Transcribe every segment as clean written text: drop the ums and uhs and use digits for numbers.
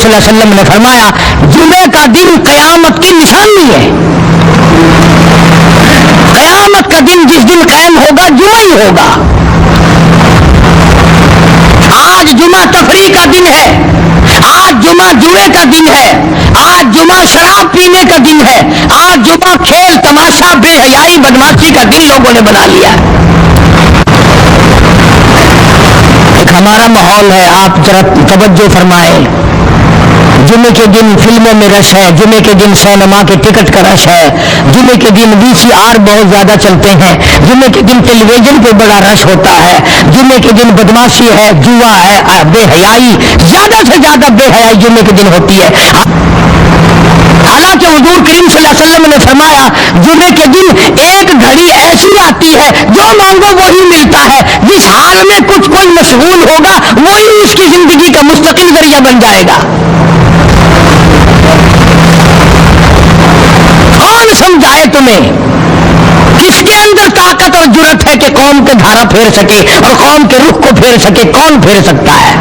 صلی اللہ علیہ وسلم نے فرمایا جمعے کا دن قیامت کی نشانی ہے. قیامت کا دن جس دن قائم ہوگا جمعہ ہی ہوگا. آج جمعہ تفریح کا دن ہے, آج جمعہ جوئے کا دن ہے, آج جمعہ شراب پینے کا دن ہے, آج جمعہ کھیل تماشا بے حیائی بدماشی کا دن لوگوں نے بنا لیا. ایک ہمارا ماحول ہے, آپ ذرا توجہ فرمائیں. جمعے کے دن فلموں میں رش ہے, جمعے کے دن سینما کے ٹکٹ کا رش ہے, جمعے کے دن VCR بہت زیادہ چلتے ہیں, جمعے کے دن ٹیلی ویژن پہ بڑا رش ہوتا ہے, جمعے کے دن بدماشی ہے, جوا ہے, بے حیائی, زیادہ سے زیادہ بے حیائی جمعے کے دن ہوتی ہے. حالانکہ حضور کریم صلی اللہ علیہ وسلم نے فرمایا جمعے کے دن ایک گھڑی ایسی آتی ہے جو مانگو وہی ملتا ہے, جس حال میں کچھ کوئی مشغول ہوگا وہی اس کی زندگی کا مستقل ذریعہ بن جائے گا. کون سمجھائے تمہیں کس کے اندر طاقت اور جرأت ہے کہ قوم کے دھارا پھیر سکے اور قوم کے رخ کو پھیر سکے؟ کون پھیر سکتا ہے؟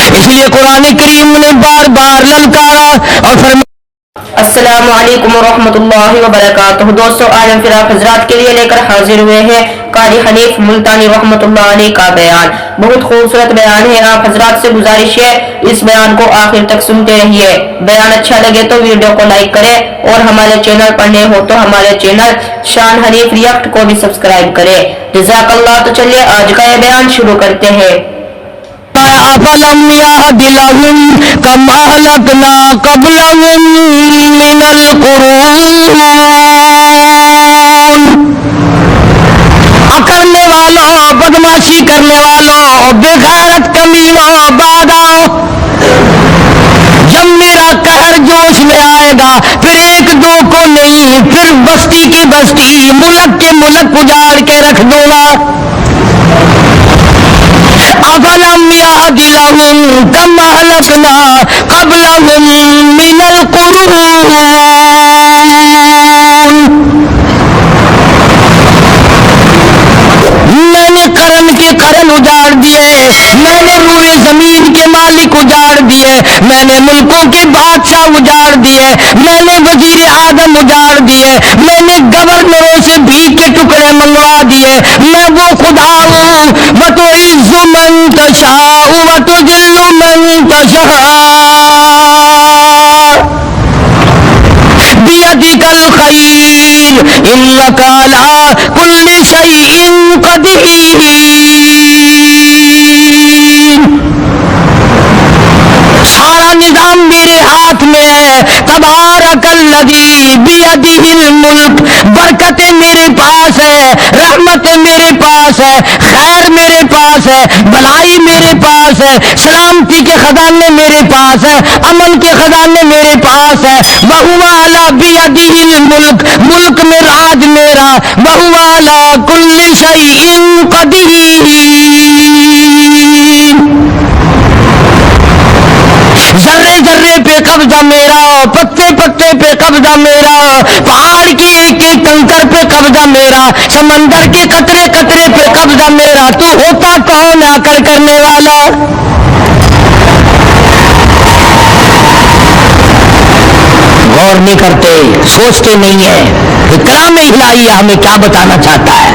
اس لیے قرآن کریم نے بار بار للکارا اور فرمایا. السلام علیکم ورحمۃ اللہ وبرکاتہ. دوستو آج ہم پھر آپ حضرات کے لیے لے کر حاضر ہوئے ہیں قاری حنیف ملتانی رحمۃ اللہ علیہ کا بیان. بہت خوبصورت بیان ہے. آپ حضرات سے گزارش ہے اس بیان کو آخر تک سنتے رہیے. بیان اچھا لگے تو ویڈیو کو لائک کریں اور ہمارے چینل پر نئے ہو تو ہمارے چینل شان حنیف ریاکٹ کو بھی سبسکرائب کریں. جزاک اللہ. تو چلیے آج کا یہ بیان شروع کرتے ہیں. أَفَلَمْ يَهْدِ لَهُمْ كَمْ أَهْلَكْنَا قَبْلَهُمْ مِنَ الْقُرُونِ. اکڑنے والوں, بدماشی کرنے والوں, بے غیرت کمینوں, بعد آؤ. جب میرا قہر جوش میں آئے گا پھر ایک دو کو نہیں, پھر بستی کی بستی, ملک کے ملک اجاڑ کے رکھ دوں گا. أَفَلَمْ يَهْدِ لَهُمْ كَمْ أَهْلَكْنَا قَبْلَهُمْ مِنَ الْقُرُونِ. میں نے قرن کے قرن اجاڑ دیے, میں نے روئے زمین کے مالک اجاڑ دیے, میں نے ملکوں کے بادشاہ اجاڑ دیے, میں نے وزیر اعظم اجاڑ دیے, میں نے گورنروں سے بھیک کے ٹکڑے منگوا دیے. میں وہ خدا ہوں وَتُعِزُّ مَن تَشَاءُ وَتُذِلُّ مَن تَشَاءُ بِيَدِكَ الْخَيْرُ إِنَّكَ عَلَىٰ كُلِّ شَيْءٍ قَدِيرٌ. سارا نظام میرے ہاتھ میں ہے. تبارک الذی بیدہ الملک. برکتیں میرے پاس ہے, رحمتیں میرے پاس ہے, خیر میرے پاس ہے, بھلائی میرے پاس ہے, سلامتی کے خزانے میرے پاس ہے, امن کے خزانے میرے پاس ہے. وَهُوَ عَلَىٰ بِيَدِهِ الْمُلْک. ملک میں راج میرا. وَهُوَ عَلَىٰ كُلِّ شَيْءٍ قَدِيرٌ. ذرے ذرے پہ قبضہ میرا, پتے پتے پہ قبضہ میرا, پہاڑ کی ایک ایک کنکر پہ قبضہ میرا, سمندر کے قطرے قطرے پہ قبضہ میرا. تو ہوتا کون آ کر کرنے والا؟ غور نہیں کرتے, سوچتے نہیں ہیں کہ کلام الہی ہمیں کیا بتانا چاہتا ہے.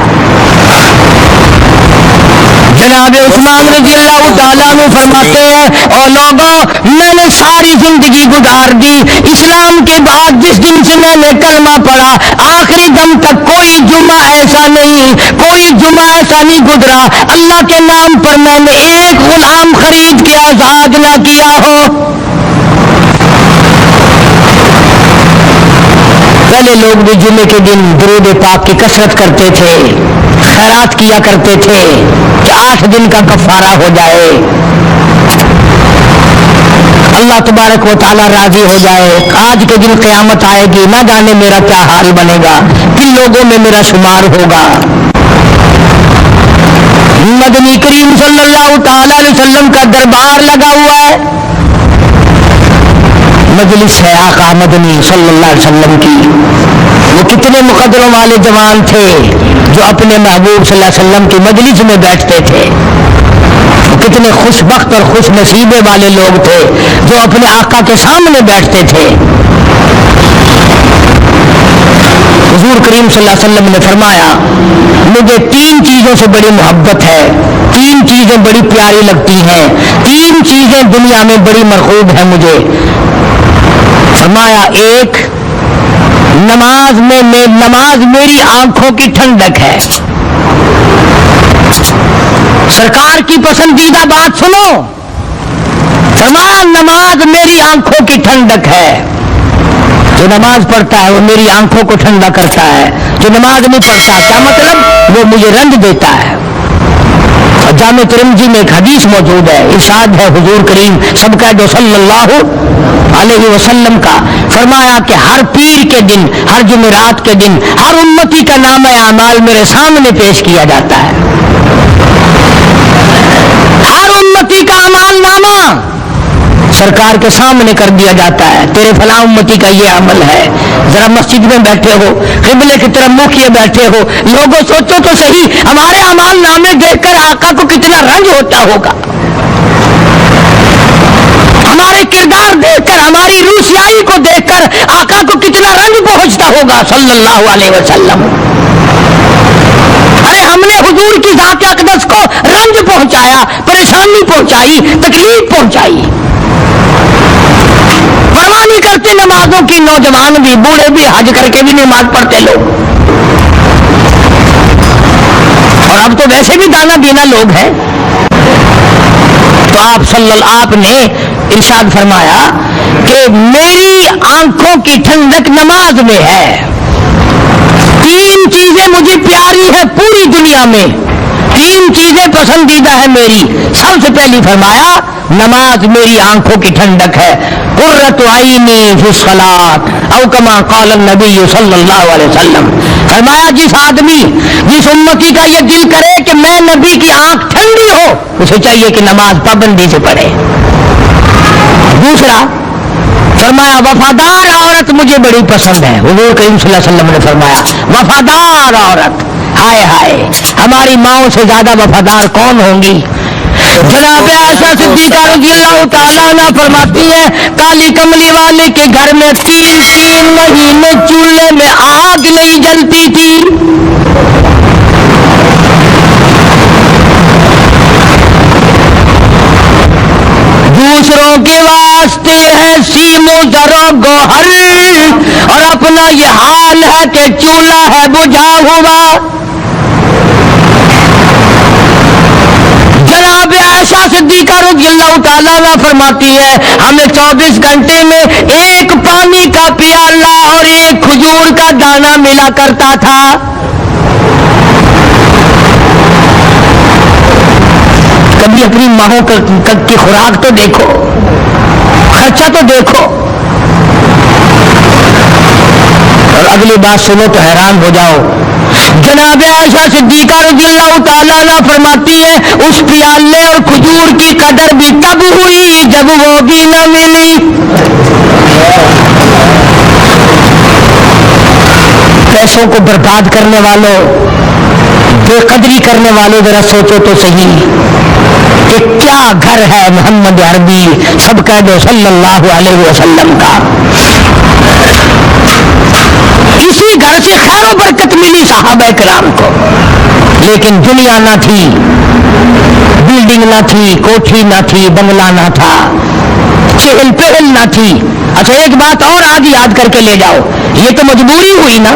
جناب عثمان رضی اللہ تعالیٰ عنہ فرماتے ہیں اور لوگوں میں نے ساری زندگی گزار دی, اسلام کے بعد جس دن سے میں نے کلمہ پڑھا آخری دم تک کوئی جمعہ ایسا نہیں, کوئی جمعہ ایسا نہیں گزرا اللہ کے نام پر میں نے ایک غلام خرید کے آزاد نہ کیا ہو. پہلے لوگ بھی جمعے کے دن درود پاک کی کثرت کرتے تھے, خیرات کیا کرتے تھے کہ 8 دن کا کفارہ ہو جائے, اللہ تبارک و تعالیٰ راضی ہو جائے. آج کے دن قیامت آئے گی, نہ جانے میرا کیا حال بنے گا, کن لوگوں میں میرا شمار ہوگا. مدنی کریم صلی اللہ تعالی علیہ وسلم کا دربار لگا ہوا ہے, مجلس ہے آقا مدنی صلی اللہ علیہ وسلم کی. وہ کتنے مقدروں والے جوان تھے جو اپنے محبوب صلی اللہ علیہ وسلم کی مجلس میں بیٹھتے تھے. کتنے خوش بخت اور خوش نصیبے والے لوگ تھے جو اپنے آقا کے سامنے بیٹھتے تھے. حضور کریم صلی اللہ علیہ وسلم نے فرمایا مجھے 3 چیزوں سے بڑی محبت ہے, 3 چیزیں بڑی پیاری لگتی ہیں, 3 چیزیں دنیا میں بڑی مرغوب ہیں مجھے. فرمایا ایک نماز میری آنکھوں کی ٹھنڈک ہے. سرکار کی پسندیدہ بات سنو, فرمایا نماز میری آنکھوں کی ٹھنڈک ہے. جو نماز پڑھتا ہے وہ میری آنکھوں کو ٹھنڈا کرتا ہے, جو نماز نہیں پڑھتا کیا مطلب وہ مجھے رنج دیتا ہے. اور جامع ترمذی میں ایک حدیث موجود ہے, ارشاد ہے حضور کریم سب کا جو صلی اللہ علیہ وسلم کا, فرمایا کہ ہر پیر کے دن, ہر جمعرات کے دن ہر امتی کا نام اعمال میرے سامنے پیش کیا جاتا ہے. ہر امتی کا اعمال نامہ سرکار کے سامنے کر دیا جاتا ہے. تیرے فلاں امتی کا یہ عمل ہے. ذرا مسجد میں بیٹھے ہو, قبلے کی طرف منہ کیے بیٹھے ہو, لوگوں سوچو تو صحیح ہمارے اعمال نامے دیکھ کر آقا کو کتنا رنج ہوتا ہوگا, ہمارے کردار دیکھ کر, ہماری روسیائی کو دیکھ کر آقا کو کتنا رنج پہنچتا ہوگا صلی اللہ علیہ وسلم. ارے ہم نے حضور کی ذات اقدس کو رنج پہنچایا, پریشانی پہنچائی, تکلیف پہنچائی. پرواہ نہیں کرتے نمازوں کی, نوجوان بھی بوڑھے بھی حج کر کے بھی نماز پڑھتے لوگ, اور اب تو ویسے بھی دانا بینا لوگ ہیں. تو آپ نے ارشاد فرمایا کہ میری آنکھوں کی ٹھنڈک نماز میں ہے. 3 چیزیں مجھے پیاری ہے پوری دنیا میں, 3 چیزیں پسندیدہ ہے میری. سب سے پہلی فرمایا نماز میری آنکھوں کی ٹھنڈک ہے. قرۃ عینی فی الصلاۃ او کما قال النبی صلی اللہ علیہ وسلم. فرمایا جس آدمی, جس امتی کا یہ دل کرے کہ میں نبی کی آنکھ ٹھنڈی ہو, اسے چاہیے کہ نماز پابندی سے پڑھے. دوسرا فرمایا وفادار عورت مجھے بڑی پسند ہے. حضور کریم صلی اللہ علیہ وسلم نے فرمایا وفادار عورت, ہائے ہائے ہماری ماؤں سے زیادہ وفادار کون ہوں گی. جناب عائشہ صدیقہ رضی اللہ تعالیٰ عنہ فرماتی ہے کالی کملی والے کے گھر میں 3 مہینے چولہے میں آگ نہیں جلتی تھی. دوسروں کے واسطے ہے سیم و زر و گوہر, اور اپنا یہ حال ہے کہ چولہا ہے بجھا ہوا. جناب عائشہ صدیقہ رضی اللہ تعالیٰ عنہ فرماتی ہے ہمیں 24 گھنٹے میں ایک پانی کا پیالہ اور ایک کھجور کا دانہ ملا کرتا تھا. کبھی اپنی ماہوں کی خوراک تو دیکھو, خرچہ تو دیکھو, اور اگلی بات سنو تو حیران ہو جاؤ. جناب عائشہ صدیقہ رضی اللہ تعالیٰ عنہ فرماتی ہے اس پیالے اور کھجور کی قدر بھی تب ہوئی جب وہ بھی نہ ملی. پیسوں کو برباد کرنے والوں, بے قدری کرنے والوں, ذرا سوچو تو صحیح کہ کیا گھر ہے محمد عربی سب کہہ دو صلی اللہ علیہ وسلم کا. اسی گھر سے خیر و برکت ملی صحابہ کرام کو, لیکن دنیا نہ تھی, بلڈنگ نہ تھی, کوٹھی نہ تھی, بنگلہ نہ تھا, چہل پہل نہ تھی. اچھا ایک بات اور آج یاد کر کے لے جاؤ, یہ تو مجبوری ہوئی نا,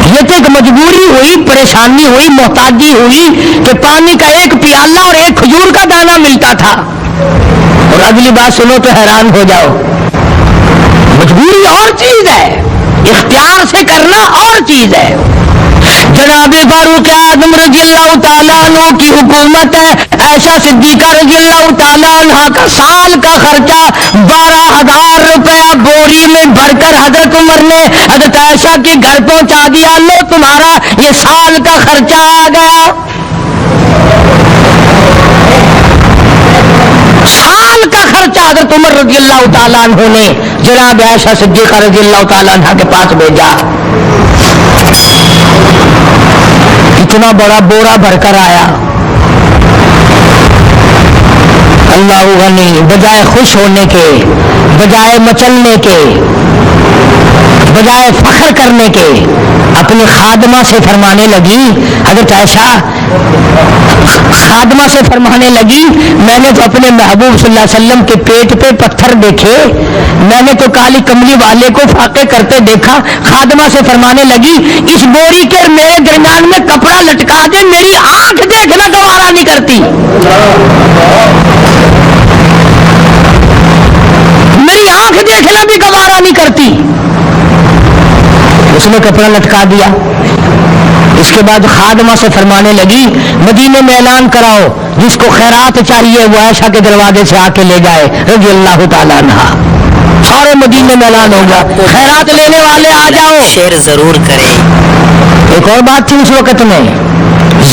یہ تو ایک مجبوری ہوئی, پریشانی ہوئی, محتاجی ہوئی کہ پانی کا ایک پیالہ اور ایک کھجور کا دانہ ملتا تھا. اور اگلی بات سنو تو حیران ہو جاؤ, مجبوری اور چیز ہے, اختیار سے کرنا اور چیز ہے. جناب فاروق اعظم رضی اللہ تعالیٰ عنہ کی حکومت ہے. عائشہ صدیقہ رضی اللہ تعالیٰ عنہ کا سال کا خرچہ 12,000 روپیہ بوری میں بھر کر حضرت عمر نے حضرت عائشہ کے گھر پہنچا دیا. لو تمہارا یہ سال کا خرچہ آ گیا. سال کا خرچہ حضرت عمر رضی اللہ تعالیٰ عنہ نے جناب عائشہ صدیقہ رضی اللہ تعالیٰ عنہ کے پاس بھیجا. اتنا بڑا بورا بھر کر آیا. اللہ غنی بجائے خوش ہونے کے، بجائے مچلنے کے، بجائے فخر کرنے کے اپنی خادمہ سے فرمانے لگی، حضرت عائشہ خادمہ سے فرمانے لگی میں نے تو اپنے محبوب صلی اللہ علیہ وسلم کے پیٹ پہ پتھر دیکھے، میں نے تو کالی کملی والے کو فاقے کرتے دیکھا، خادمہ سے فرمانے لگی اس بوری کے میرے درمیان میں کپڑا لٹکا دے، میری آنکھ دیکھنا گوارا نہیں کرتی، میری آنکھ دیکھنا بھی گوارا نہیں کرتی۔ اس نے کپڑا لٹکا دیا۔ اس کے بعد خادمہ سے فرمانے لگی مدینے میں اعلان کراؤ جس کو خیرات چاہیے وہ عائشہ کے دروازے سے آ کے لے جائے رضی اللہ تعالیٰ عنہا۔ سارے مدینے میں اعلان ہوگا خیرات لینے والے آ جاؤ، شیئر ضرور کریں۔ ایک اور بات تھی اس وقت میں،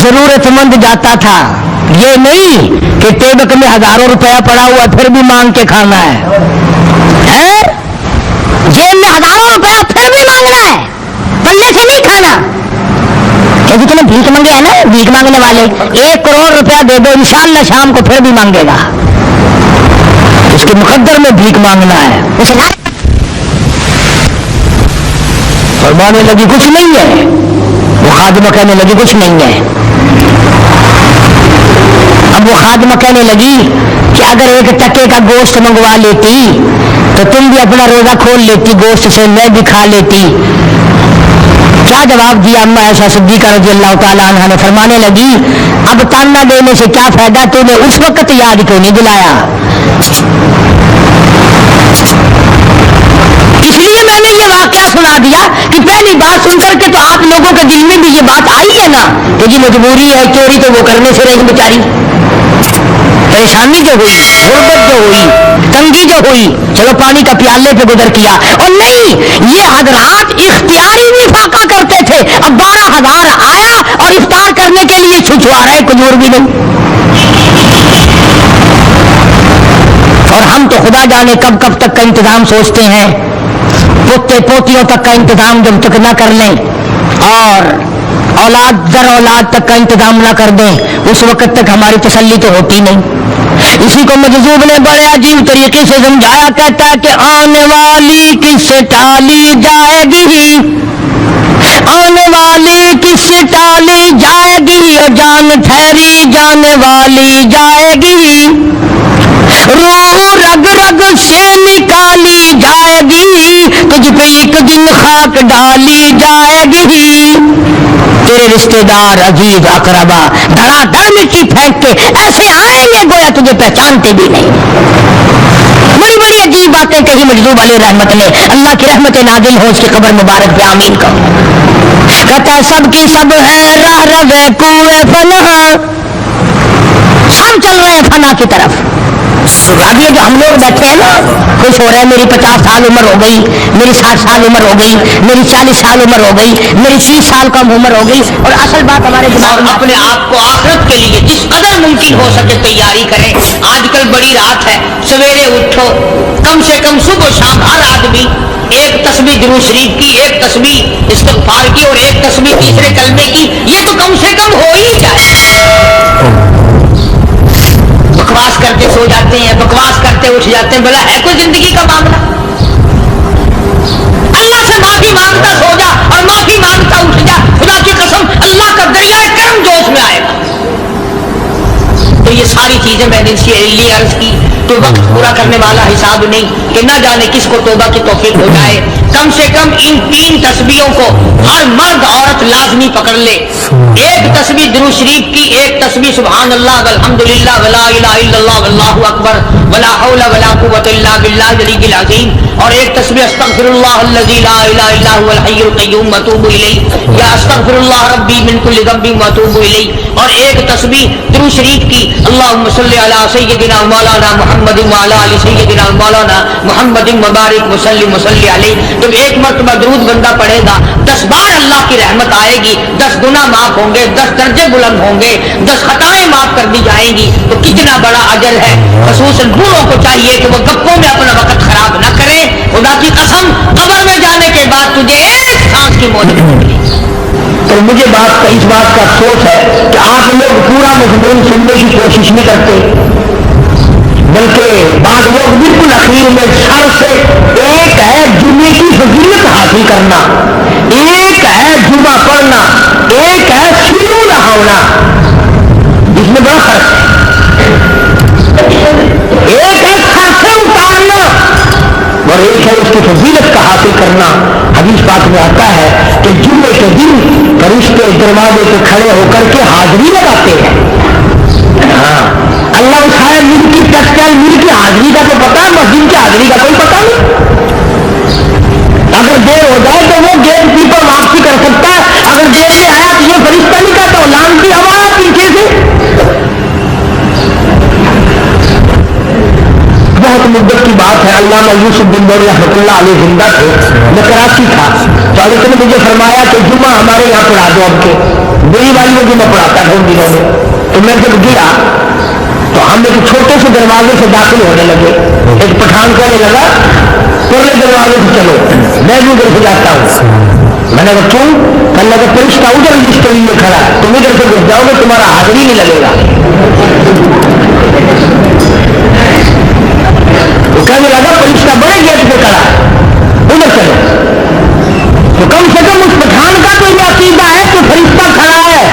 ضرورت مند جاتا تھا، یہ نہیں کہ ٹیبک میں ہزاروں روپیہ پڑا ہوا پھر بھی مانگ کے کھانا ہے، جیب میں ہزاروں روپیہ پھر بھی مانگنا ہے، پلے سے نہیں کھانا۔ کیونکہ تمہیں بھیک مانگے ہیں نا، بھیک مانگنے والے 1 کروڑ روپیہ دے دو انشاءاللہ شام کو پھر بھی مانگے گا، اس کے مقدر میں بھیک مانگنا ہے۔ اسے فرمانے لگی کچھ نہیں ہے، وہ خادمہ کہنے لگی کچھ نہیں ہے۔ اب وہ خادمہ کہنے لگی کہ اگر 1 ٹکے کا گوشت منگوا لیتی تو تم بھی اپنا روزہ کھول لیتی، گوشت سے میں بھی کھا لیتی۔ کیا جواب دیا اما عائشہ صدیقہ رضی اللہ تعالیٰ عنہ نے؟ فرمانے لگی اب تانا دینے سے کیا فائدہ، تو نے اس وقت یاد کیوں نہیں دلایا؟ اس لیے میں نے یہ واقعہ سنا دیا کہ پہلی بات سن کر کے تو آپ لوگوں کے دل میں بھی یہ بات آئی ہے نا کہ جی مجبوری ہے، چوری تو وہ کرنے سے رہی بیچاری، پریشانی جو ہوئی، غربت جو ہوئی، تنگی جو ہوئی، چلو پانی کا پیالے پہ گزر کیا، اور نہیں یہ حضرات اختیاری وفاقہ کرتے تھے۔ اب 12,000 آیا اور افطار کرنے کے لیے چھچوا رہے، کھجور بھی نہیں، اور ہم تو خدا جانے کب کب تک کا انتظام سوچتے ہیں، پوتے پوتیوں تک کا انتظام جب تک نہ کر لیں اور اولاد در اولاد تک کا انتظام نہ کر دیں اس وقت تک ہماری تسلی تو ہوتی نہیں۔ اسی کو مجذوب نے بڑے عجیب طریقے سے سمجھایا، کہتا ہے کہ آنے والی کس سے ٹالی جائے گی، آنے والی کس سے ٹالی جائے گی، اور جان ٹھہری جانے والی جائے گی، روح رگ رگ سے نکالی جائے گی، تجھ پہ ایک دن خاک ڈالی جائے گی، تیرے رشتہ دار عزیز اقربا دھڑا دھڑ مٹی پھینک کے ایسے آئیں گے گویا تجھے پہچانتے بھی نہیں۔ بڑی بڑی عجیب باتیں کہی مجذوب علیہ رحمت نے، اللہ کی رحمت نازل ہو اس کی قبر مبارک پہ آمین کہو۔ کہتا سب کی سب ہے راہ روے کوئے فنا، سب چل رہے ہیں فنا کی طرف۔ اب یہ جو ہم لوگ بیٹھے ہیں نا خوش ہو رہے ہیں، میری 50 سال عمر ہو گئی، میری 60 سال عمر ہو گئی، میری 40 سال عمر ہو گئی، میری 30 سال کم عمر ہو گئی، اور اصل بات ہمارے دماغ میں اپنے آپ کو آخرت کے لیے جس قدر ممکن ہو سکے تیاری کریں۔ آج کل بڑی رات ہے، سویرے اٹھو، کم سے کم صبح شام ہر آدمی 1 تسبیح درود شریف کی، 1 تسبیح استغفار کی، اور 1 تسبیح تیسرے کلمے کی، یہ تو کم سے کم ہو ہی جائے۔ بکواس کرتے سو جاتے ہیں، بکواس کرتے اٹھ جاتے ہیں، بلا ہے کوئی زندگی کا معاملہ؟ اللہ سے معافی مانگتا سو جا اور معافی مانگتا اٹھ جا، خدا کی قسم اللہ کا دریائے کرم جوش میں آئے گا۔ تو یہ ساری چیزیں میں نے اس لیے عرض کی تو وقت پورا کرنے والا حساب نہیں کہ نہ جانے کس کو توبہ کی توفیق ہو جائے۔ کم سے کم ان 3 تسبیحوں کو ہر مرد عورت لازمی پکڑ لے۔ 1 تسبیح درود شریف کی، 1 تسبیح سبحان اللہ والحمدللہ ولا الہ الا اللہ واللہ اکبر ولا حول ولا قوت الا باللہ العلی العظیم، اور 1 تسبیح استغفر اللہ الذی لا الہ الا هو الحی القیوم واتوب الیہ، یا استغفر اللہ ربی من کل ذنب واتوب الیہ، اور 1 تسبیح درود شریف کی اللہم صلی علی سیدنا مولانا محمد وعلی آل سیدنا مولانا محمد مبارک وسلم وصلی علیہ۔ جب 1 مرتبہ درود بندہ پڑھے گا 10 بار اللہ کی رحمت آئے گی، 10 گناہ معاف ہوں گے، 10 درجے بلند ہوں گے، 10 خطائیں معاف کر دی جائیں گی، تو کتنا بڑا اجر ہے۔ خصوصاً بوڑھوں کو چاہیے کہ وہ گپوں میں اپنا وقت خراب نہ کریں۔ خدا کی قسم قبر میں جانے کے بعد تجھے 1 سانس کی موت نہیں ملے۔ تو مجھے اس بات کا افسوس ہے کہ آپ لوگ پورا مضمون سننے کی کوشش نہیں کرتے، بلکہ بعض لوگ بالکل اخیر میں سر سے ایک ہے جمعے کی فضیلت حاصل کرنا، ایک ہے جمعہ پڑھنا، ایک ہے شروع نہ ہونا، جس میں بڑا فرق ہے۔ ایک ہے سر سے اتارنا اور ایک ہے اس کی فضیلت کا حاصل کرنا۔ حدیث پاک میں آتا ہے کہ جمعے کے دن فرشتے دروازے پہ کھڑے ہو کر کے حاضری لگاتے ہیں۔ ہاں اللہ اٹھائے مل کی ٹیکسٹائل مل کی حاضری کا تو پتا ہے، مسجد کی حاضری کا کوئی پتا نہیں۔ اگر دیر ہو جائے تو وہ گیٹ کیپر واپسی کر سکتا ہے، اگر دیر سے آیا تو یہ فرشتہ نہیں کہتا، لان کی ہوا ہے پیچھے سے۔ بہت مدت کی بات ہے، علامہ یوسف بن نور رحمۃ اللہ علیہ زندہ تھے، میں کراچی تھا، تو حضرت نے مجھے فرمایا کہ جمعہ ہمارے یہاں پڑھا دو اب کے، میری والی میں جمعہ پڑھاتا تھا ان دنوں میں۔ تو میں جب گیا تو ہم ایک چھوٹے سے دروازے سے داخل ہونے لگے، ایک پٹھان کہنے لگا پورے دروازے سے چلو، میں بھی ادھر سے جاتا ہوں۔ میں نے کہا کیوں؟ کہنے لگا فرشتہ ادھر جس کے لیے کھڑا ہے، تم ادھر سے گھس جاؤ گے تمہارا حاضری نہیں لگے گا۔ وہ کہنے لگا فرشتہ بڑے گیٹ پہ کھڑا ہے، ادھر چلو۔ تو کم سے کم اس پٹھان کا تو یہ عقیدہ ہے کہ فرشتہ کھڑا ہے،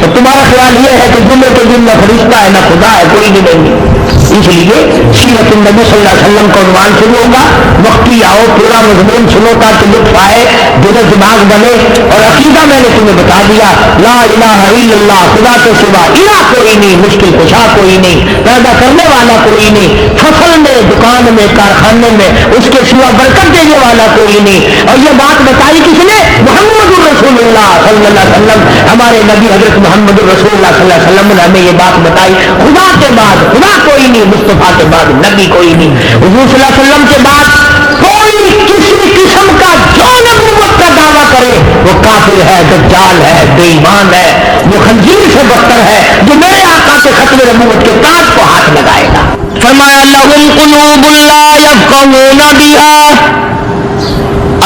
تو تمہارا خیال یہ ہے کہ جمعے کے دن نہ فرشتہ ہے نہ خدا ہے، کوئی نہیں۔ اس لیے سیرت النبی صلی اللہ علیہ وسلم کا عنوان شروع ہوگا، وقتی آؤ پورا مضمون سنو تاکہ لطف آئے، دل دماغ بنے۔ اور عقیدہ میں نے تمہیں بتا دیا، لا الہ الا اللہ، خدا کے سوا الہ کوئی نہیں، مشکل کشا کوئی نہیں، پیدا کرنے والا کوئی نہیں، فصل میں دکان میں کارخانے میں اس کے سوا برکت دینے والا کوئی نہیں۔ اور یہ بات بتائی کس نے؟ محمد رسول اللہ صلی اللہ علیہ وسلم، ہمارے نبی حضرت محمد رسول اللہ صلی اللہ علیہ وسلم نے ہمیں یہ بات بتائی، خدا کے بعد خدا کوئی نہیں، مصطفیٰ کے بعد نبی کوئی نہیں، حضور صلی اللہ علیہ وسلم کے بعد کوئی کسی قسم کا جو نبوت کا دعویٰ کرے وہ کافر ہے، دجال ہے، بے ایمان ہے، وہ خنزیر سے بدتر ہے جو میرے آقا کے ختم نبوت کے تاج کو ہاتھ لگائے گا۔ فرمایا لہم قلوب لا یفقہون بہا،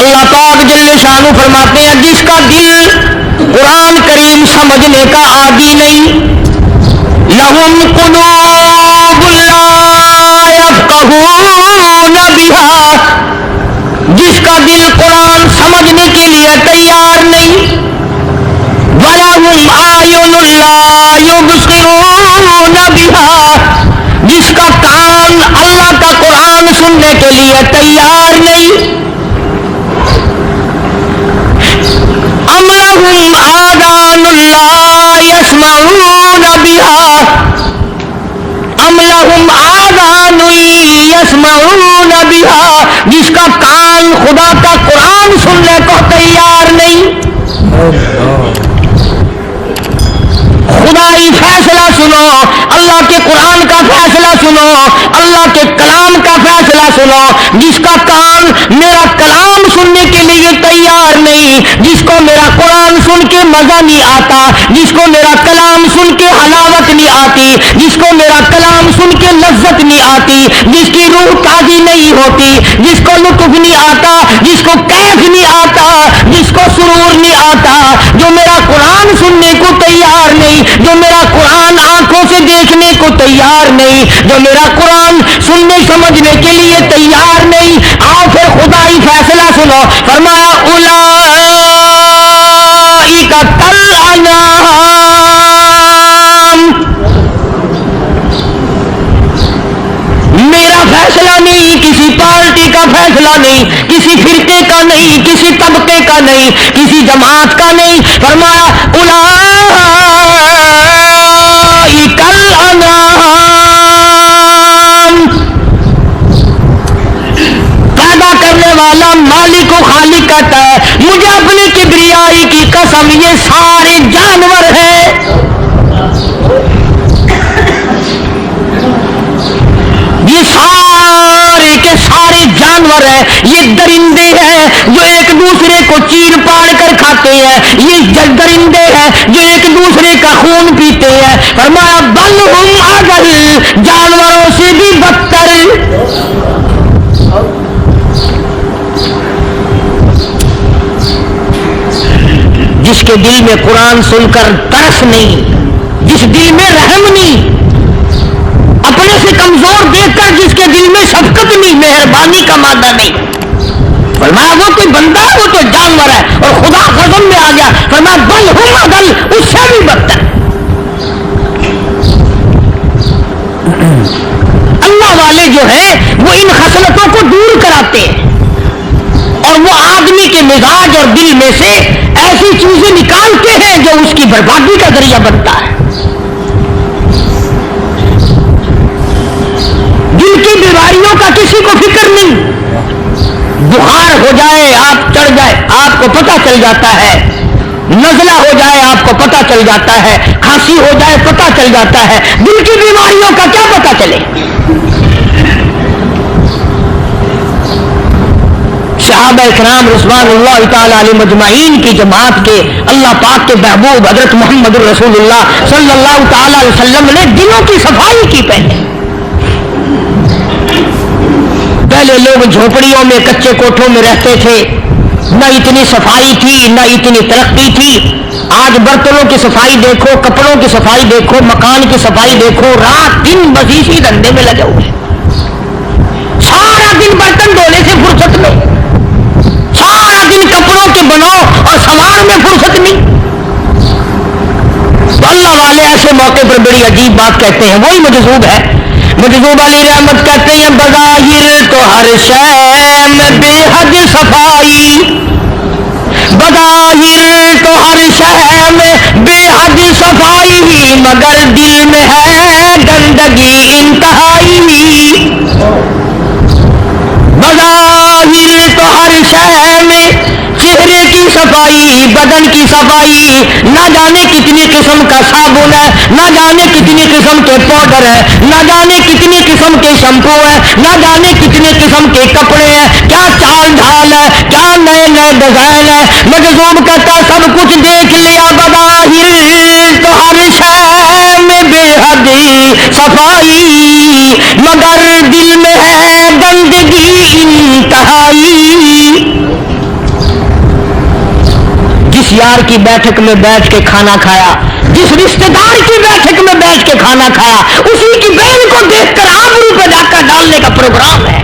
اللہ پاک جل شانہ فرماتے ہیں جس کا دل قرآن کریم سمجھنے کا عادی نہیں، لہم قلوب لا یفقہون بہا، جس کا دل قرآن سمجھنے کے لیے تیار نہیں، وَلَهُمْ أَعْيُنٌ لَا يُبْصِرُونَ بِهَا، جس کا کان اللہ کا قرآن سننے کے لیے تیار نہیں، أَمْ لَهُمْ آذَانٌ لَا يَسْمَعُونَ بِهَا، أَمْ لَهُمْ آذَانٌ يَسْمَعُونَ بِهَا، جس کا کان خدا کا قرآن سننے کو تیار نہیں۔ خدائی فیصلہ سنو، اللہ کے قرآن کا فیصلہ سنو، اللہ کے کلام کا فیصلہ سنو، جس کا کان میرا کلام سننے کے لیے تیار نہیں، جس کو میرا قرآن سن کے مزہ نہیں آتا، جس کو میرا کلام سن کے حلاوت نہیں آتی، جس کو میرا کلام سن کے لذت نہیں آتی، جس کی روح تازی نہیں ہوتی، جس کو لطف نہیں آتا، جس کو کیف نہیں آتا، جس کو سرور نہیں آتا، جو میرا قرآن سننے کو تیار نہیں، جو میرا قرآن آنکھوں سے دیکھنے کو تیار نہیں، جو میرا قرآن سننے سمجھنے کے لیے تیار نہیں، آؤ پھر خدائی فیصلہ سنو۔ فرمایا اولئک کالانعام، میرا فیصلہ نہیں، کسی پارٹی کا فیصلہ نہیں، کسی فرقے کا نہیں، کسی طبقے کا نہیں، کسی جماعت کا نہیں، فرمایا اولئک الانعام، پیدا کرنے والا مالک و خالق کہتا ہے مجھے اپنی کبریائی کی قسم یہ سارے جانور ہیں، یہ سارے کے سارے جانور ہیں، یہ درندے ہیں جو ایک دوسرے کو چیر پاڑ کر کھاتے ہیں، یہ درندے ہیں جو ایک دوسرے کا خون پیتے ہیں۔ فرمایا بل ہم اضل، جانوروں سے بھی بدتر۔ جس کے دل میں قرآن سن کر ترس نہیں، جس دل میں رحم نہیں، اپنے سے کمزور دیکھ کر جس کے دل میں شفقت نہیں، مہربانی کا مادہ نہیں، فرمایا وہ کوئی بندہ ہے، وہ تو جانور ہے. اور خدا غضب میں آ گیا، فرمایا بل ہم اضل، اس سے بھی بدتر. اللہ والے جو ہیں وہ ان خصلتوں کو دور کراتے ہیں اور وہ آدمی کے مزاج اور دل میں سے ایسی چیزیں نکالتے ہیں جو اس کی بربادی کا ذریعہ بنتا ہے. دل کی بیماریوں کا کسی کو فکر نہیں. بخار ہو جائے، آپ چڑھ جائے، آپ کو پتہ چل جاتا ہے. نزلہ ہو جائے، آپ کو پتہ چل جاتا ہے. کھانسی ہو جائے، پتہ چل جاتا ہے. دل کی بیماریوں کا کیا پتہ چلے؟ صحابہ کرام رضوان اللہ تعالی علیہ مجمعین کی جماعت کے اللہ پاک کے محبوب حضرت محمد رسول اللہ صلی اللہ تعالی علیہ وسلم نے دلوں کی صفائی کی. پہلے لوگ جھوپڑیوں میں کچے کوٹھوں میں رہتے تھے، نہ اتنی صفائی تھی نہ اتنی ترقی تھی. آج برتنوں کی صفائی دیکھو، کپڑوں کی صفائی دیکھو، مکان کی صفائی دیکھو، رات دن بس اسی دھندے میں لگے ہوئے. سارا دن برتن دھونے سے فرصت نہیں، سارا دن کپڑوں کے بنو اور سوار میں فرصت نہیں. تو اللہ والے ایسے موقع پر بڑی عجیب بات کہتے ہیں. وہی مجذوب ہے، مجذوب علی رحمت کہتے ہیں بظاہر تو ہر شے میں بے حد صفائی، بظاہر تو ہر شے میں بے حد صفائی، مگر دل میں ہے گندگی انتہائی. بظاہر تو ہر شے میں چہرے کی صفائی، بدن کی صفائی، نہ جانے کتنی قسم کا صابن ہے، نہ جانے کتنی قسم کے پاؤڈر ہے، نہ جانے کتنی قسم کے شیمپو ہے، نہ جانے کتنے قسم کے کپڑے ہیں، کیا چال ڈھال ہے، کیا نئے نئے ڈیزائن ہے. مجذوب کہتا سب کچھ دیکھ لیا، بظاہر تو ہر شے میں بے حد صفائی، مگر دل میں ہے گندگی انتہائی. جس یار کی بیٹھک میں بیٹھ کے کھانا کھایا، جس رشتہ دار کی بیٹھک میں بیٹھ کے کھانا کھایا، اسی کی بہن کو دیکھ کر آبرو پہ ڈاکہ ڈالنے کا پروگرام ہے.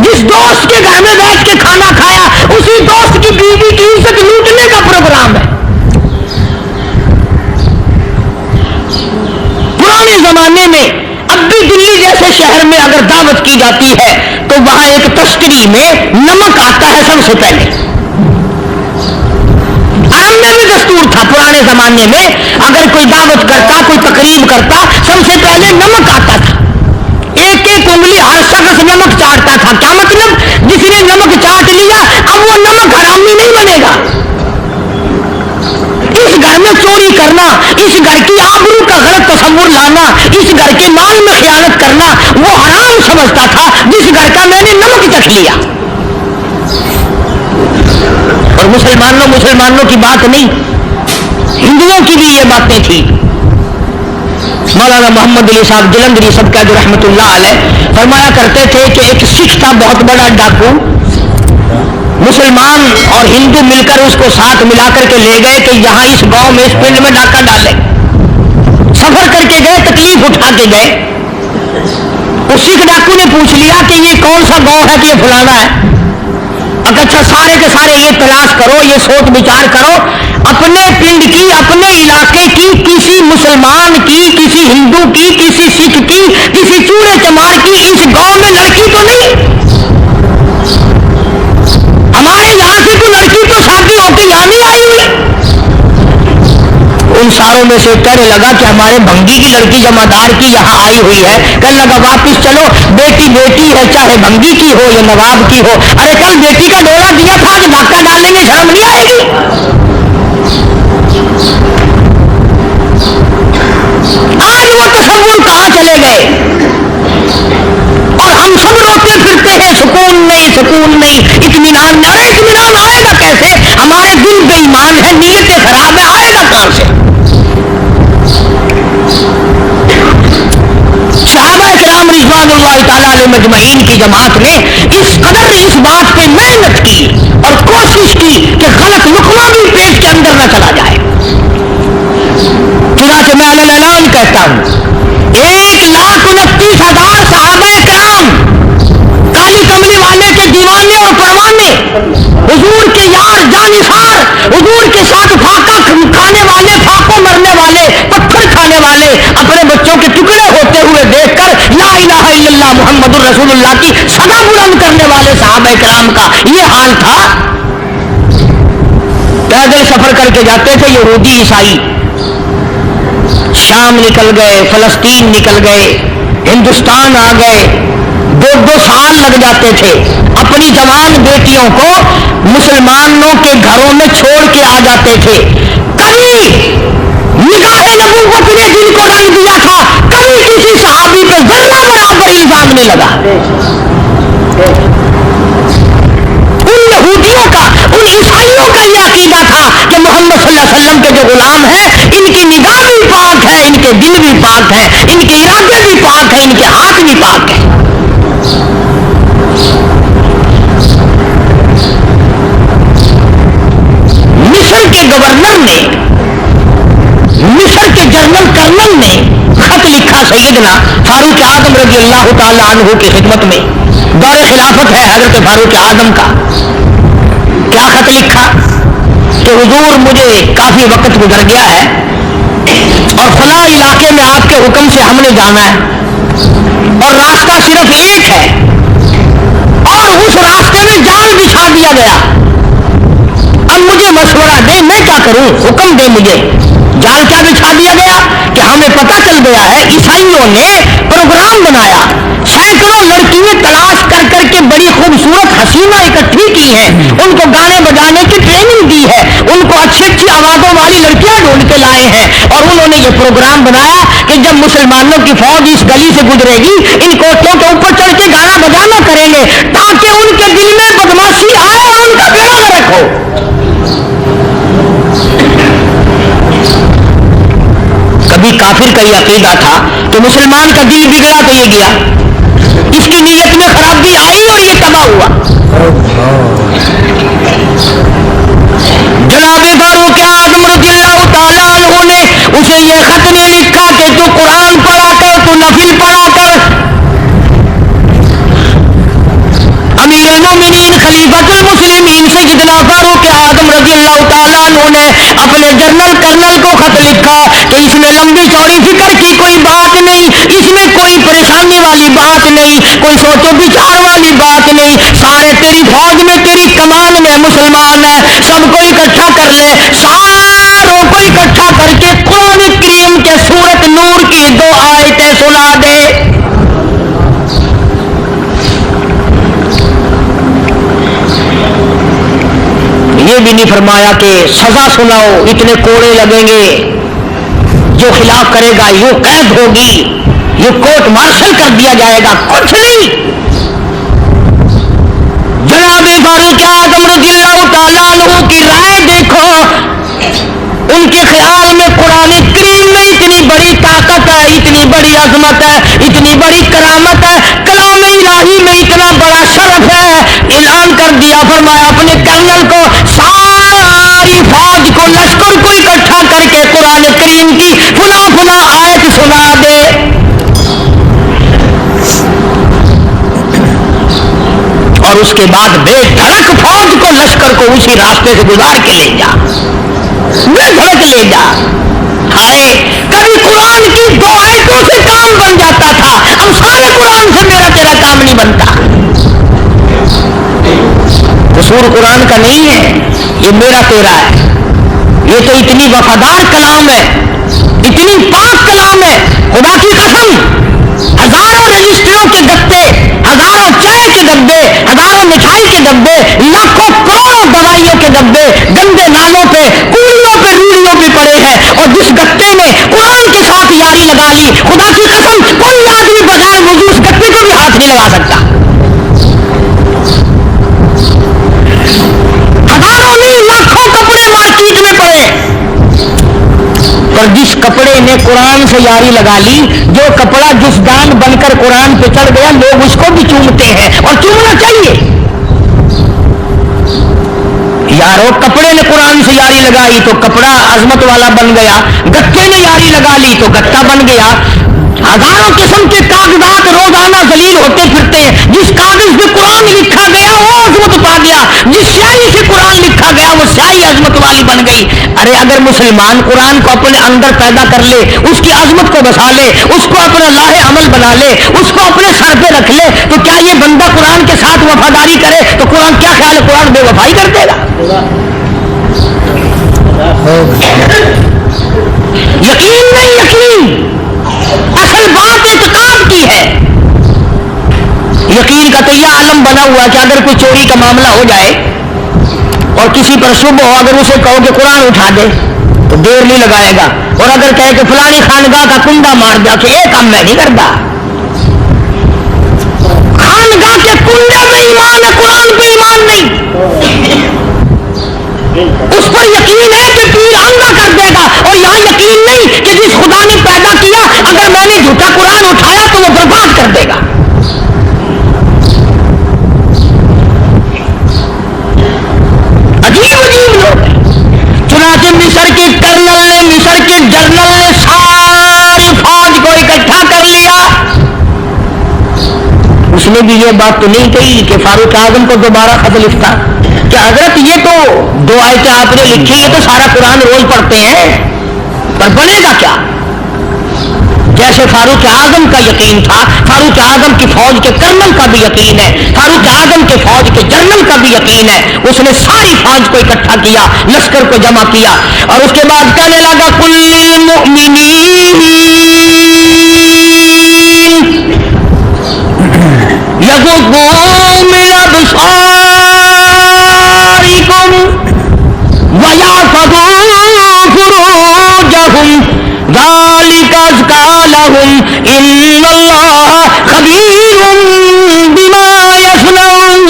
جس دوست کے گھر میں بیٹھ کے کھانا کھایا، اسی دوست کی بیوی کی عزت لوٹنے کا پروگرام ہے. پرانے زمانے میں اب بھی دلی جیسے شہر میں اگر دعوت کی جاتی ہے تو وہاں ایک تشتری میں نمک آتا ہے سب سے پہلے. عام میں بھی دستور تھا پرانے زمانے میں، اگر کوئی دعوت کرتا، کوئی تقریب کرتا، سب سے پہلے نمک آتا تھا. ایک ایک انگلی ہر شخص نمک چاٹتا تھا. کیا مطلب؟ جس نے نمک چاٹ لیا اب وہ نمک حرامی نہیں بنے گا. اس گھر میں چوری کرنا، اس گھر کی آبرو کا غلط تصور لانا، اس گھر کے مال میں خیانت کرنا وہ حرام سمجھتا تھا جس گھر کا میں نے نمک چکھ لیا. اور مسلمانوں کی بات نہیں، ہندوؤں کی بھی یہ باتیں تھی. مولانا محمد علی صاحب جلندری سب کا جو رحمت اللہ علیہ فرمایا کرتے تھے کہ ایک سکھ تھا بہت بڑا ڈاکو. مسلمان اور ہندو مل کر اس کو ساتھ ملا کر کے لے گئے کہ یہاں اس گاؤں میں اس پنڈ میں ڈاکہ ڈالے. سفر کر کے گئے، تکلیف اٹھا کے گئے. اس سکھ ڈاکو نے پوچھ لیا کہ یہ کون سا گاؤں ہے کہ یہ فلانا ہے. اچھا سارے کے سارے یہ تلاش کرو، یہ سوچ بچار کرو، اپنے پنڈ کی، اپنے علاقے کی، کسی مسلمان کی، کسی ہندو کی، کسی سکھ کی، کسی چوڑے چمار کی اس گاؤں میں لڑکی تو نہیں. ہمارے یہاں سے کوئی لڑکی تو شادی ہو کے یہاں نہیں آئی ہوئی. ان ساروں میں سے کہنے لگا کہ ہمارے بھنگی کی لڑکی جمادار کی یہاں آئی ہوئی ہے. کہنے لگا واپس چلو، بیٹی بیٹی ہے چاہے بھنگی کی ہو یا نواب کی ہو. ارے کل بیٹی کا ڈولا دیا تھا کہ ڈاکہ ڈالنے میں شرم نہیں آئے گی. آج وہ تصور کہاں چلے گئے اور ہم سب روتے پھرتے ہیں سکون نہیں، سکون نہیں، اطمینان نہیں. ارے اطمینان آئے گا کیسے؟ ہمارے دل بے ایمان ہے، نیتیں خراب ہے، آئے گا کہاں سے؟ صحابہ کرام رضوان اللہ تعالیٰ علیہ مجمعین کی جماعت نے اس قدر اس بات پہ محنت کی اور کوشش کی کہ غلط لقمہ بھی پیٹ کے اندر نہ چلا جائے. چنانچہ کہتا ہوں 1,29,000 صحابہ کرام کالی کملی والے کے دیوانے اور پروانے، حضور کے یار جانثار، حضور کے ساتھ فاقہ کھانے والے، فاقوں مرنے والے، پتھر کھانے والے، اپنے بچوں کے ٹکڑے ہوتے ہوئے دیکھ کر لا الہ الا اللہ محمد الرسول اللہ کی صدا بلند کرنے والے صحابہ کرام کا یہ حال تھا. پیدل سفر کر کے جاتے تھے یہودی عیسائی، شام نکل گئے، فلسطین نکل گئے، ہندوستان آ گئے، 2 سال لگ جاتے تھے. اپنی جوان بیٹیوں کو مسلمانوں کے گھروں میں چھوڑ کے آ جاتے تھے. کبھی نگاہ نبوت نے جن کو رنگ دیا تھا، کبھی کسی صحابی پہ ذرہ برابر الزام نہیں لگا. ان یہودیوں کا، ان عیسائیوں کا یہ عقیدہ تھا کہ محمد صلی اللہ علیہ وسلم کے جو غلام ہیں ان کی نگاہ بھی پاک ہے، ان کے دل بھی پاک ہے، ان کے ارادے بھی پاک ہیں، ان کے ہاتھ بھی پاک ہیں. مصر کے گورنر نے، مصر کے جنرل کرنل نے خط لکھا سیدنا فاروق اعظم رضی اللہ تعالی عنہ کی خدمت میں. دور خلافت ہے حضرت فاروق اعظم کا. کیا خط لکھا کہ حضور مجھے کافی وقت گزر گیا ہے اور فلاں علاقے میں آپ کے حکم سے ہم نے جانا ہے اور راستہ صرف ایک ہے اور اس راستے میں جال بچھا دیا گیا. اب مجھے مشورہ دے میں کیا کروں، حکم دے مجھے. جال کیا بچھا دیا گیا کہ ہمیں پتہ چل گیا ہے عیسائیوں نے پروگرام بنایا، سینکڑوں لڑکیاں تلاش کر کر کے بڑی خوبصورت حسینہ اکٹھی کی ہیں، ان کو گانے بجانے کی ٹریننگ دی ہے، ان کو اچھی اچھی آوازوں والی لڑکیاں ڈھونڈ کے لائے ہیں اور انہوں نے یہ پروگرام بنایا کہ جب مسلمانوں کی فوج اس گلی سے گزرے گی ان کوٹھیوں کے اوپر چڑھ کے گانا بجانا کریں گے تاکہ ان کے دل میں بدماشی آئے اور ان کا بیڑا غرق ہو. کبھی کافر کا یہ عقیدہ تھا کہ مسلمان کا دل بگڑا تو یہ گیا، اس کی نیت میں خرابی آئی اور یہ تباہ ہوا. جناب فاروق اعظم رضی اللہ تعالیٰ عنہ نے اسے یہ خط نہیں لکھا کہ تو قرآن پڑھا کر، تو نفل پڑھا کر. امیر المومنین خلیفۃ المسلمین سیدنا فاروق اعظم رضی اللہ تعالیٰ عنہ نے اپنے جنرل کرنل کو خط لکھا کہ اس میں لمبی چوڑی فکر کی کوئی بات نہیں، اس میں کوئی پریشانی والی بات نہیں، کوئی سوچ و بچار والی بات نہیں. سارے تیری فوج میں، تیری کمان میں مسلمان ہیں، سب کو اکٹھا کر لے، ساروں کو اکٹھا کر کے قرآن کریم کے سورت نور کی 2 آیتیں سنا دے. یہ بھی نہیں فرمایا کہ سزا سناؤ، اتنے کوڑے لگیں گے، جو خلاف کرے گا یوں قید ہوگی، یہ کورٹ مارشل کر دیا جائے گا، کچھ نہیں. جناب فاروق اعظم رضی اللہ تعالیٰ عنہ کی رائے دیکھو، ان کے خیال میں قرآن کریم میں اتنی بڑی طاقت ہے، اتنی بڑی عظمت ہے، اتنی بڑی کرامت ہے، کلام الہی میں اتنا بڑا شرف ہے. اعلان کر دیا، فرمایا اپنے کرنل کو ساری فوج کو، لشکر کو اکٹھا کر کے قرآن کریم کی فلاں فلاں آیت سنا دے. اور اس کے بعد بے دھڑک فوج کو، لشکر کو اسی راستے سے گزار کے لے جا، بے دھڑک لے جا. ہائے کبھی قرآن کی 2 آیتوں سے کام بن جاتا تھا، اب سارے قرآن سے میرا تیرا کام نہیں بنتا. قصور قرآن کا نہیں ہے، یہ میرا تیرا ہے. یہ تو اتنی وفادار کلام ہے، اتنی پاک کلام ہے، خدا کی قسم. ہزاروں رجسٹروں کے گتے، ہزاروں چائے کے ڈبے، ہزاروں مٹھائی کے ڈبے، لاکھوں کروڑوں دوائیوں کے ڈبے گندے نالوں پہ، کوڑیوں پہ، روڑیوں پہ پڑے ہیں، اور جس گتے نے قرآن کے ساتھ یاری لگا لی، خدا کی قسم کوئی آدمی بغیر وضو اس گتے کو بھی ہاتھ نہیں لگا سکتا. ہزاروں نہیں، لاکھوں کپڑے مارکیٹ میں پڑے، اور جس کپڑے نے قرآن سے یاری لگا لی، جو کپڑا جسدان بن کر قرآن پہ چڑھ گیا، لوگ اس کو بھی چومتے ہیں اور چومنا چاہیے. یارو کپڑے نے قرآن سے یاری لگائی تو کپڑا عظمت والا بن گیا، گتے نے یاری لگا لی تو گتا بن گیا۔ ہزاروں قسم کے کاغذات روزانہ ذلیل ہوتے پھرتے ہیں، جس کاغذ پہ قرآن لکھا گیا وہ عظمت پا گیا، جس سیاہی سے قرآن لکھا گیا وہ سیاہی عظمت والی بن گئی۔ ارے اگر مسلمان قرآن کو اپنے اندر پیدا کر لے، اس کی عظمت کو بسا لے، اس کو اپنا لاہ عمل بنا لے، اس کو اپنے سر پہ رکھ لے، تو کیا یہ بندہ قرآن کے ساتھ وفاداری کرے تو قرآن کیا خیال ہے، قرآن بے وفائی کر دے گا؟ یقین نہیں، یقین اصل بات اعتقاد کی ہے۔ یقین کا تو یہ عالم بنا ہوا کہ اگر کوئی چوری کا معاملہ ہو جائے اور کسی پر شبہ ہو، اگر اسے کہو کہ قرآن اٹھا دے تو دیر نہیں لگائے گا، اور اگر کہے کہ فلانی خانگاہ کا کنڈا مار دیا کہ یہ کام میں نہیں کرتا۔ خانگاہ کے کنڈے میں ایمان ہے، قرآن پہ ایمان نہیں۔ اس پر یقین ہے کہ پیر اندھا کر دے گا، اور یہاں یقین نہیں کہ جس خدا نے پیدا کیا اگر میں نے جھوٹا قرآن اٹھایا تو وہ برباد کر دے گا۔ عجیب عجیب لوگ ہیں۔ چنانچہ مصر کے کرنل نے، مصر کے جنرل نے ساری فوج کو اکٹھا کر لیا۔ اس نے بھی یہ بات تو نہیں کہی کہ فاروق اعظم کو دوبارہ خط لکھتا کہ حضرت یہ تو 2 آیتیں آپ نے لکھی، یہ تو سارا قرآن روز پڑھتے ہیں، پر بنے گا کیا؟ جیسے فاروق اعظم کا یقین تھا، فاروق اعظم کی فوج کے کرنل کا بھی یقین ہے، فاروق اعظم کے فوج کے جنرل کا بھی یقین ہے۔ اس نے ساری فوج کو اکٹھا کیا، لشکر کو جمع کیا، اور اس کے بعد کہنے لگا کل للمؤمنین یغضوا من ابصارکم ویحفظوا فروجہم ذلک ازکی لہم ان اللہ خبیر بما یصنعون۔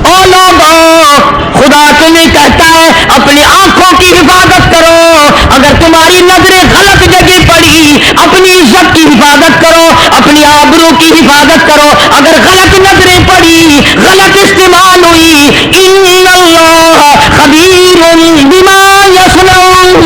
او لوگو، خدا تمہیں کہتا ہے اپنی آنکھوں کی حفاظت کرو، اگر تمہاری نظریں غلط جگہ پڑی اپنی عزت کی حفاظت کرو، اپنی آبرو کی حفاظت کرو، اگر غلط نظریں پڑی، غلط استعمال ہوئی، ان اللہ خبیر بما یصنعون۔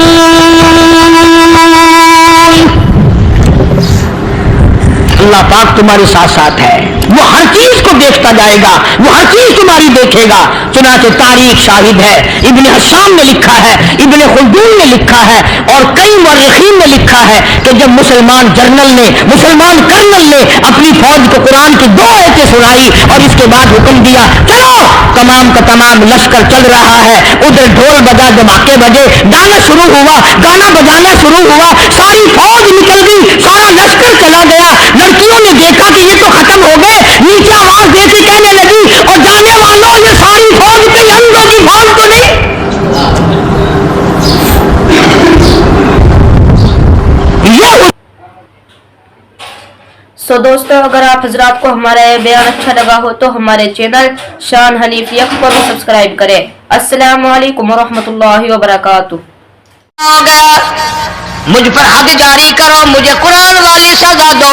اللہ پاک تمہارے ساتھ ساتھ ہے، وہ ہر چیز کو دیکھتا جائے گا، وہ ہر چیز تمہاری دیکھے گا۔ چنانچہ تاریخ شاہد ہے، ابن حسام نے لکھا ہے، ابن خلدون نے لکھا ہے، اور کئی مورخین نے لکھا ہے کہ جب مسلمان جنرل نے، مسلمان کرنل نے اپنی فوج کو قرآن کی 2 آیتیں سنائی اور اس کے بعد حکم دیا چلو، تمام کا تمام لشکر چل رہا ہے، ادھر ڈھول بجا، دھماکے بجے، گانا شروع ہوا، گانا بجانا شروع ہوا، ساری فوج نکل گئی، سارا لشکر چلا گیا۔ لڑکیوں نے دیکھا کہ یہ تو ختم ہو گئے، نیچے آواز دے کے کہنے لگی اور جانے والوں یہ ساری فوج کئی اندھوں کی فوج تو نہیں؟ دوستو، اگر آپ حضرات کو ہمارا یہ بیان اچھا لگا ہو تو ہمارے چینل شان حنیف یک کو بھی سبسکرائب کریں۔ السلام علیکم ورحمۃ اللہ وبرکاتہ۔ ہو گیا، مجھ پر حد جاری کرو، مجھے قرآن والی سزا دو۔